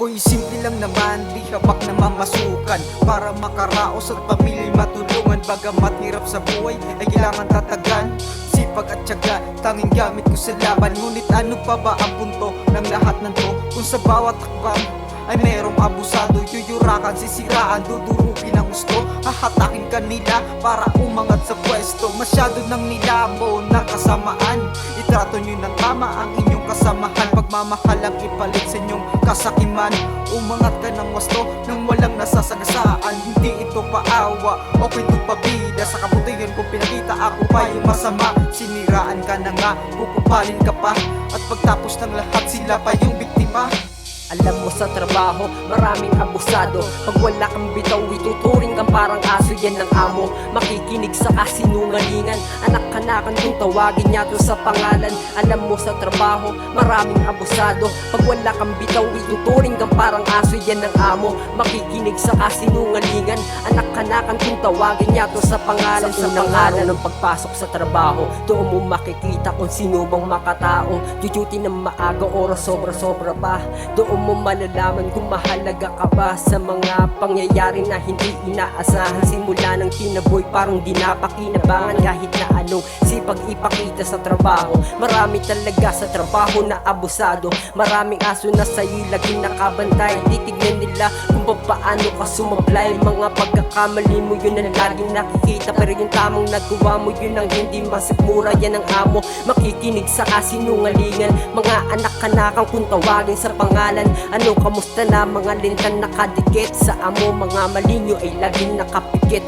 Ako'y simple lang naman, di habak na mamasukan para makaraos at pamilya matulungan. Bagamat hirap sa buhay ay kailangan tatagan, sipag at tiyaga, tanging gamit ko sa laban. Ngunit ano pa ba ang punto ng lahat ng to? Kung sa bawat takbang ay merong abusado, yuyurakan, sisiraan, dudurugin ang gusto, hahatakin kanila para umangat sa pwesto. Masyado nang nilamo ng kasamaan, itrato nyo ng tama ang inyong kasamahan. Pagmamahal ang ipalit sa inyong kasakiman, umangat ka ng wasto nang walang nasasagasaan. Hindi ito paawa, okay ito pabida. Sa kabutihan kung pinakita ako pa yung masama, siniraan ka na nga, kukupalin ka pa, at pagtapos ng lahat sila pa yung biktima. Alam mo sa trabaho, maraming abusado. Pag wala kang bitaw, ituturing kang parang aso, yan ang amo. Makikinig sa kasinungalingan, anak-anakan kung tawagin niya to sa pangalan. Alam mo sa trabaho, maraming abusado. Pag wala kang bitaw, ituturing kang parang aso, yan ang amo. Makikinig sa kasinungalingan, anak-anakan kung tawagin niya to sa pangalan. Sa unang araw ng pagpasok sa trabaho, doon mo makikita kung sino bang makatao. Duty ng maaga, oras sobra-sobra pa. Doon mo malalaman kung mahalaga ka ba sa mga pangyayari na hindi inaasahan. Simula ng tinaboy parang di napakinabangan, kahit na anong sipag ipakita sa trabaho. Marami talaga sa trabaho na abusado, maraming aso na sa'yo laging nakabantay. Titignan nila kung paano ka sumablay. Mga pagkakamali mo yun ang laging nakikita, pero yung tamang nagawa mo yun ang hindi masikmura. Yan ang amo, makikinig sa kasinungalingan. Mga anak-anakang kung tawagin sa pangalan. Ano, kamusta na mga lintan nakadikit sa amo? Mga malinyo ay laging nakapikit.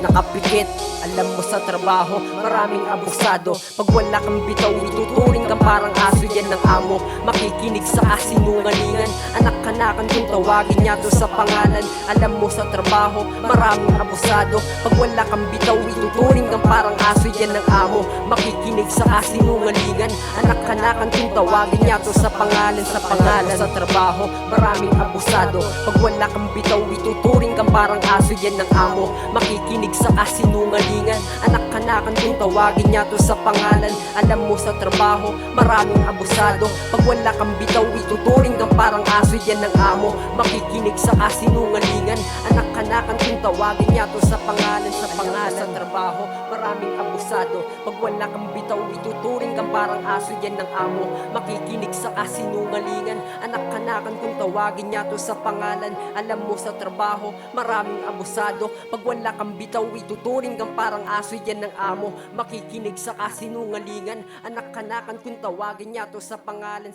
Alam mo sa trabaho, maraming abusado. Pag wala kang bitaw, ituturing kang parang aso, yan ang amo. Makikinig sa kasinungalingan, anak-anakan kung tawagin niya to sa pangalan. Alam mo sa trabaho, maraming abusado. Pag wala kang bitaw, ituturing kang parang aso, yan ang amo. Makikinig sa kasinungalingan, anak-anakan kung tawagin niya to sa pangalan. Sa trabaho, maraming abusado. Pag wala kang bitaw, ituturing kang parang aso, yan ang amo. Makikinig sa kasinungalingan, anak-anakan kung tawagin niya to sa pangalan. Alam mo sa trabaho, maraming abusado. Pag wala kang bitaw, ituturing kang parang aso, yan ang amo. Makikinig sa kasinungalingan, anak-anakan kung tawagin niya to sa pangalan. Sa trabaho, maraming abusado. Pag wala kang bitaw, ituturing kang parang aso, yan ang amo. Makikinig sa kasinungalingan, anak-anakan kung tawagin niya to sa pangalan. Alam mo sa trabaho, maraming abusado. Pag wala kang bitaw, ituturing kang parang aso, yan ang amo. Makikinig sa kasinungalingan, anak-anakan kung tawagin niya to sa pangalan.